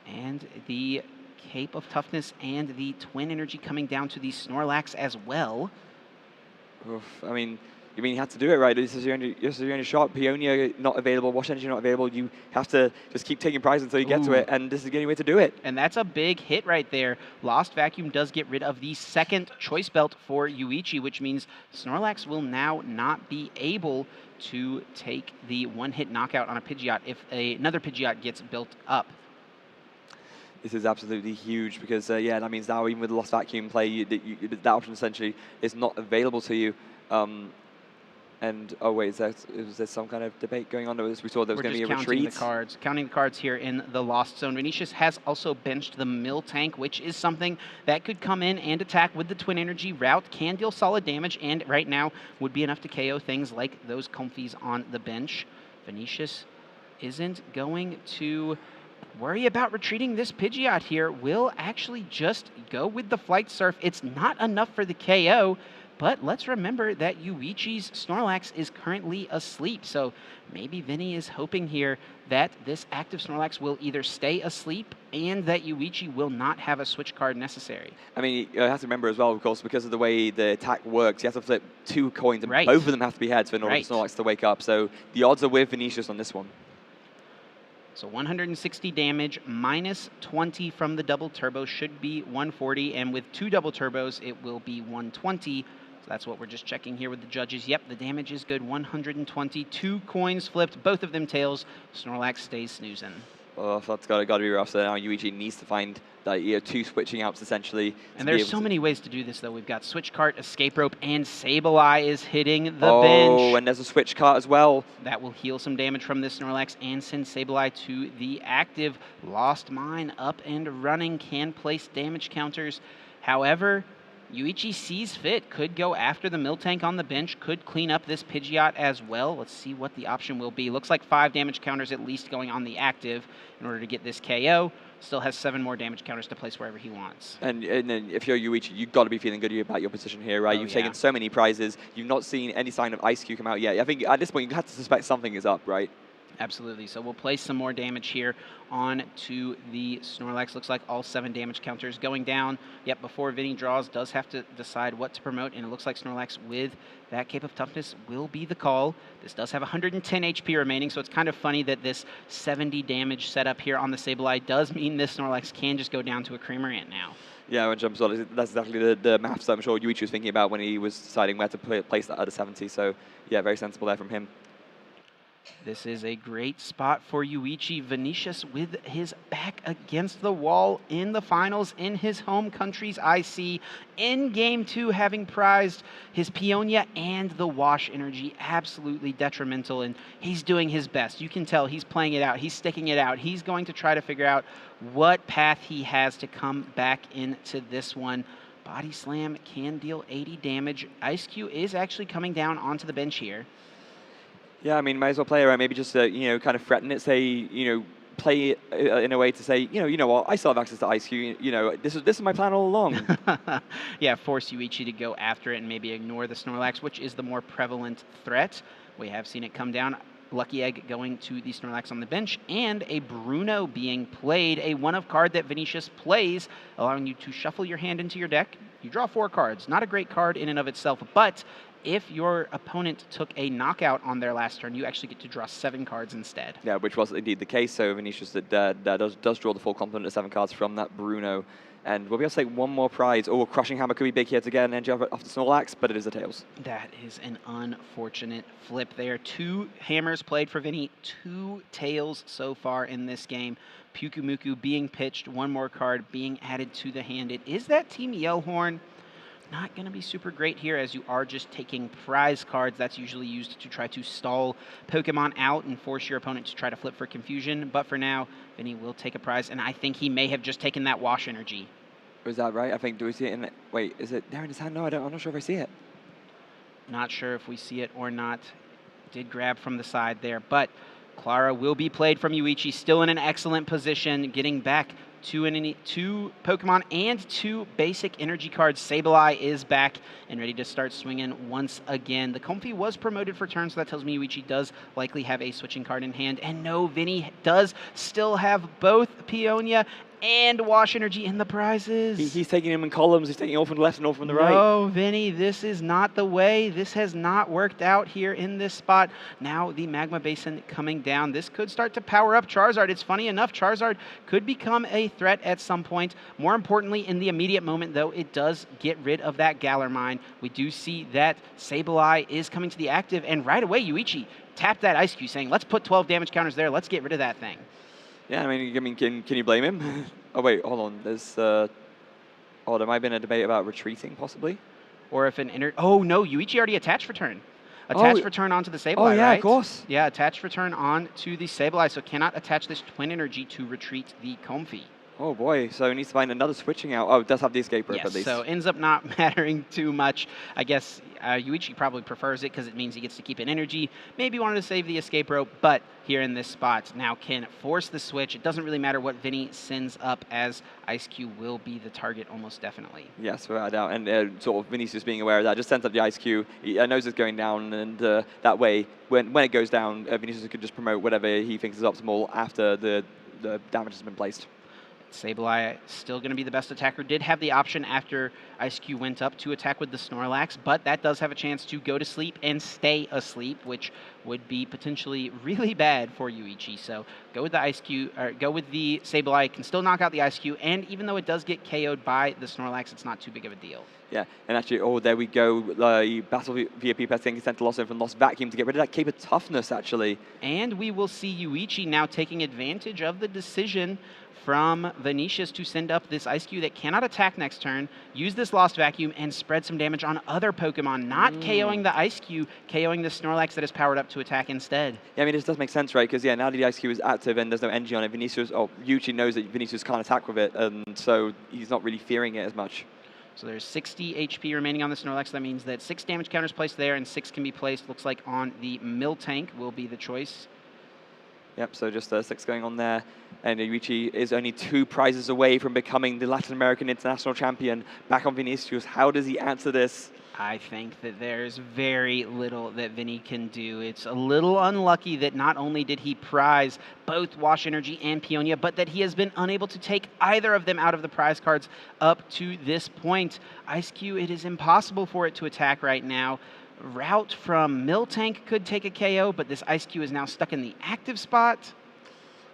And the Cape of Toughness and the Twin Energy coming down to the Snorlax as well. Oof, I mean, you have to do it, right? This is your only shot. Peonia not available, Wash Energy not available. You have to just keep taking prizes until you get to it, and this is the only way to do it. And that's a big hit right there. Lost Vacuum does get rid of the second Choice Belt for Yuichi, which means Snorlax will now not be able to take the 1-hit knockout on a Pidgeot if another Pidgeot gets built up. This is absolutely huge because, yeah, that means now even with the Lost Vacuum play, that option essentially is not available to you. And, oh wait, is there some kind of debate going on? We saw there was going to be a retreat. Counting the cards here in the Lost Zone. Vinicius has also benched the Mill Tank, which is something that could come in and attack with the Twin Energy route, can deal solid damage, and right now would be enough to KO things like those Comfies on the bench. Vinicius isn't going to worry about retreating this Pidgeot here. Will actually just go with the Flight Surf. It's not enough for the KO. But let's remember that Yuichi's Snorlax is currently asleep, so maybe Vinny is hoping here that this active Snorlax will either stay asleep and that Yuichi will not have a switch card necessary. I mean, you have to remember as well, of course, because of the way the attack works, you have to flip 2 coins, and both of them have to be heads in order for Snorlax to wake up, so the odds are with Vinicius on this one. So 160 damage, minus 20 from the double turbo should be 140, and with 2 double turbos, it will be 120. That's what we're just checking here with the judges. Yep, the damage is good. 120, 2 coins flipped, both of them tails. Snorlax stays snoozing. Well, that's got to be rough. So now Yuichi needs to find that 2 switching outs essentially. And there's so many ways to do this, though. We've got Switch Cart, Escape Rope, and Sableye is hitting the bench. Oh, and there's a Switch Cart as well. That will heal some damage from this Snorlax and send Sableye to the active. Lost Mine up and running, can place damage counters. However, Yuichi sees fit, could go after the Mill Tank on the bench, could clean up this Pidgeot as well. Let's see what the option will be. Looks like 5 damage counters at least going on the active in order to get this KO. Still has 7 more damage counters to place wherever he wants. And then if you're Yuichi, you've got to be feeling good about your position here, right? You've taken so many prizes. You've not seen any sign of Ice Cube come out yet. I think at this point you have to suspect something is up, right? Absolutely. So we'll place some more damage here on to the Snorlax. Looks like all 7 damage counters going down. Yep, before Vinny draws, does have to decide what to promote, and it looks like Snorlax with that Cape of Toughness will be the call. This does have 110 HP remaining, so it's kind of funny that this 70 damage setup here on the Sableye does mean this Snorlax can just go down to a Cramorant now. Yeah, that's exactly the maths that I'm sure Yuichi was thinking about when he was deciding where to place that at a 70. So, yeah, very sensible there from him. This is a great spot for Yuichi. Vinicius with his back against the wall in the finals in his home country's IC. In Game 2, having prized his Peonia and the Wash Energy. Absolutely detrimental, and he's doing his best. You can tell he's playing it out. He's sticking it out. He's going to try to figure out what path he has to come back into this one. Body Slam can deal 80 damage. Ice Cube is actually coming down onto the bench here. Yeah, I mean, might as well play around. Maybe just, kind of threaten it. Say, play it in a way to say, you know what, I still have access to Ice Cube. This is my plan all along. Yeah, force Yuichi to go after it and maybe ignore the Snorlax, which is the more prevalent threat. We have seen it come down. Lucky Egg going to the Snorlax on the bench, and a Bruno being played, a one-of card that Vinicius plays, allowing you to shuffle your hand into your deck. You draw 4 cards. Not a great card in and of itself, but if your opponent took a knockout on their last turn, you actually get to draw 7 cards instead. Yeah, which was indeed the case. So Vinicius does draw the full complement of 7 cards from that Bruno. And we'll be able to take one more prize. Oh, Crushing Hammer could be big here to get an energy off the Snorlax, but it is a Tails. That is an unfortunate flip there. 2 hammers played for Vinny, 2 tails so far in this game. Pyukumuku being pitched, 1 more card being added to the hand. It is that Team Yellhorn. Not going to be super great here, as you are just taking prize cards. That's usually used to try to stall Pokemon out and force your opponent to try to flip for confusion. But for now, Vinny will take a prize, and I think he may have just taken that Wash Energy. Is that right? I think, do we see it in the, wait, is it there in his hand? No, I'm not sure if I see it. Not sure if we see it or not. Did grab from the side there, but Clara will be played from Yuichi, still in an excellent position, getting back 2 Pokemon and 2 basic energy cards. Sableye is back and ready to start swinging once again. The Comfey was promoted for turn, so that tells me Yuichi does likely have a switching card in hand. And no, Vinny does still have both Peonia and Wash Energy in the prizes. He's taking them in columns. He's taking all from the left and all from the right. No, Vinny, this is not the way. This has not worked out here in this spot. Now the Magma Basin coming down. This could start to power up Charizard. It's funny enough, Charizard could become a threat at some point. More importantly, in the immediate moment, though, it does get rid of that Galar Mine. We do see that Sableye is coming to the active, and right away, Yuichi tapped that Ice Cube, saying, let's put 12 damage counters there. Let's get rid of that thing. Yeah, I mean, can you blame him? Oh wait, hold on. There's there might have been a debate about retreating, possibly. Or if an oh no, Yuichi already attached return. Attached return onto the Sableye, Oh yeah, right? of course. Yeah, attached return on to the Sableye, so cannot attach this Twin Energy to retreat the Comfey. Oh boy, so he needs to find another switching out. Oh, it does have the escape rope Yes, at least. so ends up not mattering too much. I guess Yuichi probably prefers it because it means he gets to keep an energy. Maybe wanted to save the escape rope, but here in this spot now can force the switch. It doesn't really matter what Vinny sends up, as Ice Cube will be the target almost definitely. Yes, without a doubt. And sort of Vinicius being aware of that, just sends up the Ice Cube. He knows it's going down, and that way, when it goes down, Vinicius could just promote whatever he thinks is optimal after the damage has been placed. Sableye still going to be the best attacker. Did have the option after Ice Cube went up to attack with the Snorlax, but that does have a chance to go to sleep and stay asleep, which would be potentially really bad for Yuichi. So go with the Ice Cube, or go with the Sableye. Can still knock out the Ice Cube, and even though it does get KO'd by the Snorlax, it's not too big of a deal. Yeah, and actually, oh, there we go. Battle via P-Pass getting sent to Lost from Lost Vacuum to get rid of that Cape of Toughness, actually. And we will see Yuichi now taking advantage of the decision from Vinicius to send up this Ice Cube that cannot attack next turn, use this Lost Vacuum, and spread some damage on other Pokemon, not KOing the Ice Cube, KOing the Snorlax that is powered up to attack instead. Yeah, I mean, this does make sense, right? Because, yeah, now that the Ice Cube is active and there's no energy on it, Yuichi knows that Vinicius can't attack with it, and so he's not really fearing it as much. So there's 60 HP remaining on the Snorlax. That means that 6 damage counters placed there, and 6 can be placed, looks like, on the Miltank will be the choice. Yep, so just 6 going on there. And Yuichi is only 2 prizes away from becoming the Latin American International Champion. Back on Vinicius, how does he answer this? I think that there's very little that Vinny can do. It's a little unlucky that not only did he prize both Wash Energy and Peonia, but that he has been unable to take either of them out of the prize cards up to this point. Ice Cube, it is impossible for it to attack right now. Route from Miltank could take a KO, but this Ice Cube is now stuck in the active spot.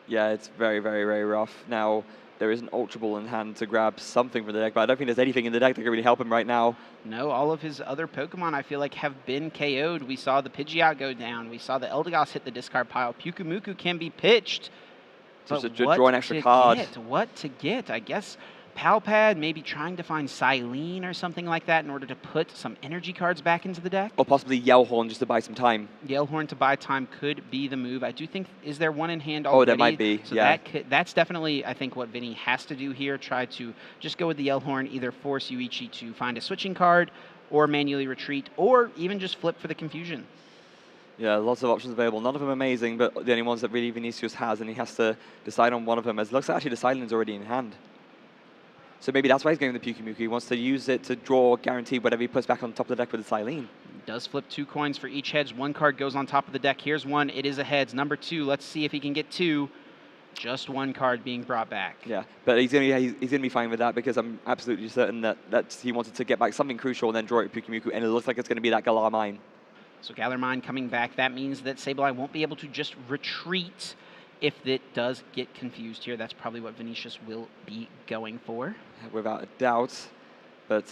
Yeah, it's very, very, very rough. Now, there is an Ultra Ball in hand to grab something from the deck, but I don't think there's anything in the deck that can really help him right now. No, all of his other Pokemon, I feel like, have been KO'd. We saw the Pidgeot go down. We saw the Eldegoss hit the discard pile. Pyukumuku can be pitched. Just to draw an extra card. What to get? I guess Palpad, maybe trying to find Silene or something like that in order to put some energy cards back into the deck. Or possibly Yellhorn just to buy some time. Yellhorn to buy time could be the move. I do think, is there one in hand already? Oh, there might be, so yeah. That's definitely, I think, what Vinny has to do here. Try to just go with the Yellhorn, either force Yuichi to find a switching card, or manually retreat, or even just flip for the confusion. Yeah, lots of options available. None of them amazing, but the only ones that really Vinicius has, and he has to decide on one of them. As it looks like actually the Silen's already in hand. So maybe that's why he's going with the Pyukumuku. He wants to use it to draw, guarantee whatever he puts back on top of the deck with the Silene. does flip 2 coins for each heads. 1 card goes on top of the deck. Here's 1. It is a heads. Number 2, let's see if he can get 2. Just 1 card being brought back. Yeah, but he's gonna be fine with that because I'm absolutely certain that he wanted to get back something crucial and then draw it with Pyukumuku, and it looks like it's going to be that Galar Mine. So Galar Mine coming back. That means that Sableye won't be able to just retreat if it does get confused here. That's probably what Vinicius will be going for. Without a doubt. But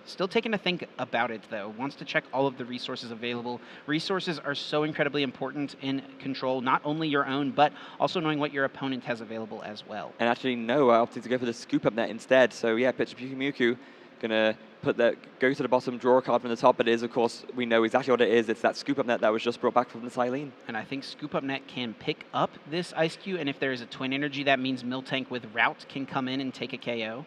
still taking a think about it, though. Wants to check all of the resources available. Resources are so incredibly important in Control, not only your own, but also knowing what your opponent has available as well. And actually, no, I opted to go for the Scoop Up Net instead. So yeah, pitch Pyukumuku, gonna go to the bottom, draw a card from the top. But it is, of course, we know exactly what it is. It's that Scoop Up Net that was just brought back from the Silene. And I think Scoop Up Net can pick up this Ice Cube, and if there is a Twin Energy, that means Miltank with Route can come in and take a KO.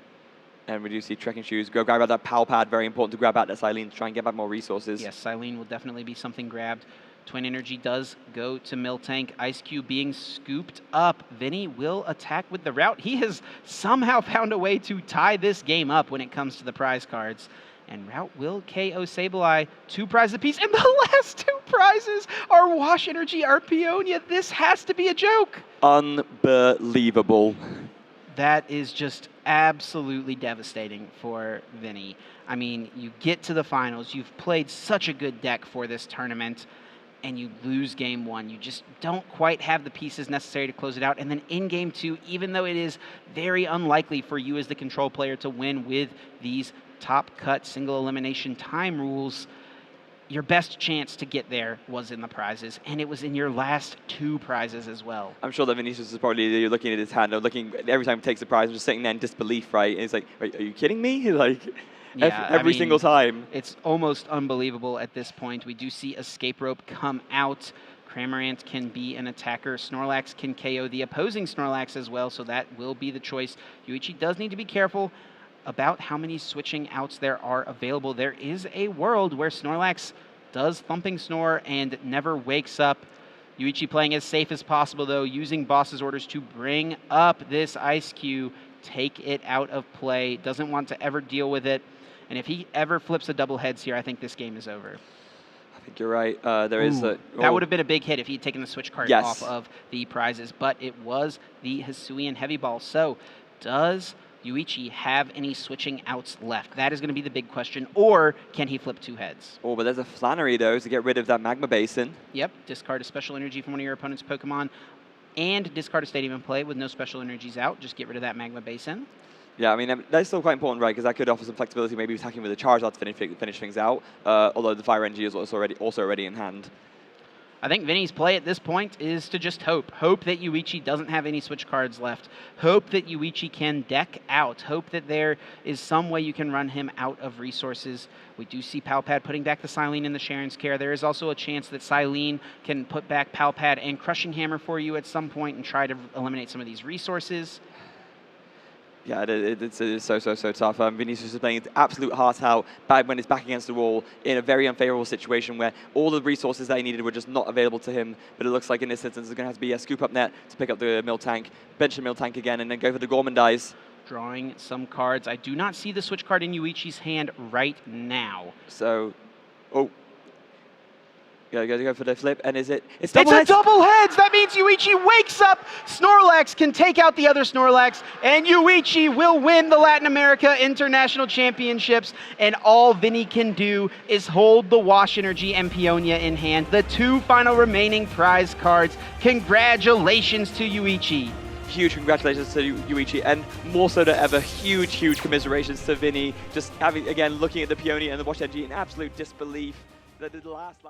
And we do see Trekking Shoes. Go grab out that Pal Pad. Very important to grab out that Silene to try and get back more resources. Yes, Silene will definitely be something grabbed. Twin Energy does go to Miltank. Ice Cube being scooped up. Vinny will attack with the Route. He has somehow found a way to tie this game up when it comes to the prize cards. And Route will KO Sableye. 2 prizes apiece. And the last 2 prizes are Wash Energy, Arpeonia. This has to be a joke. Unbelievable. That is just absolutely devastating for Vinny. I mean, you get to the finals, you've played such a good deck for this tournament, and you lose game 1. You just don't quite have the pieces necessary to close it out. And then in game 2, even though it is very unlikely for you as the Control player to win with these top cut single elimination time rules, your best chance to get there was in the prizes, and it was in your last 2 prizes as well. I'm sure that Vinicius is probably looking at his hand, or looking every time he takes a prize, just sitting there in disbelief, right? And he's like, are you kidding me? Like, yeah, every single time. It's almost unbelievable at this point. We do see Escape Rope come out. Cramorant can be an attacker. Snorlax can KO the opposing Snorlax as well, so that will be the choice. Yuichi does need to be careful about how many switching outs there are available. There is a world where Snorlax does Thumping Snore and never wakes up. Yuichi playing as safe as possible, though, using boss's orders to bring up this Ice Cube, take it out of play, doesn't want to ever deal with it. And if he ever flips a double heads here, I think this game is over. I think you're right. That would have been a big hit if he had taken the switch card off of the prizes, but it was the Hisuian Heavy Ball. So does Yuichi have any switching outs left? That is going to be the big question. Or can he flip 2 heads? Oh, but there's a Flannery, though, to get rid of that Magma Basin. Yep, discard a special energy from one of your opponent's Pokemon and discard a Stadium in play with no special energies out. Just get rid of that Magma Basin. Yeah, I mean, that's still quite important, right? Because that could offer some flexibility, maybe attacking with a Charizard to finish things out, although the Fire Energy is also already in hand. I think Vinny's play at this point is to just hope. Hope that Yuichi doesn't have any switch cards left. Hope that Yuichi can deck out. Hope that there is some way you can run him out of resources. We do see Palpad putting back the Silene in the Sharon's Care. There is also a chance that Silene can put back Palpad and Crushing Hammer for you at some point and try to eliminate some of these resources. Yeah, it's so tough. Vinicius is playing his absolute heart out when he's back against the wall in a very unfavorable situation where all the resources that he needed were just not available to him. But it looks like in this instance, it's going to have to be a Scoop Up Net to pick up the Miltank, bench the Miltank again, and then go for the Gormandize. Drawing some cards. I do not see the switch card in Yuichi's hand right now. So, go for the flip, and it's double heads. It's a double heads! That means Yuichi wakes up, Snorlax can take out the other Snorlax, and Yuichi will win the Latin America International Championships, and all Vinny can do is hold the Wash Energy and Peonia in hand, the 2 final remaining prize cards. Congratulations to Yuichi. Huge congratulations to Yuichi, and more so than ever, huge commiserations to Vinny. Just looking at the Peonia and the Wash Energy in absolute disbelief. The last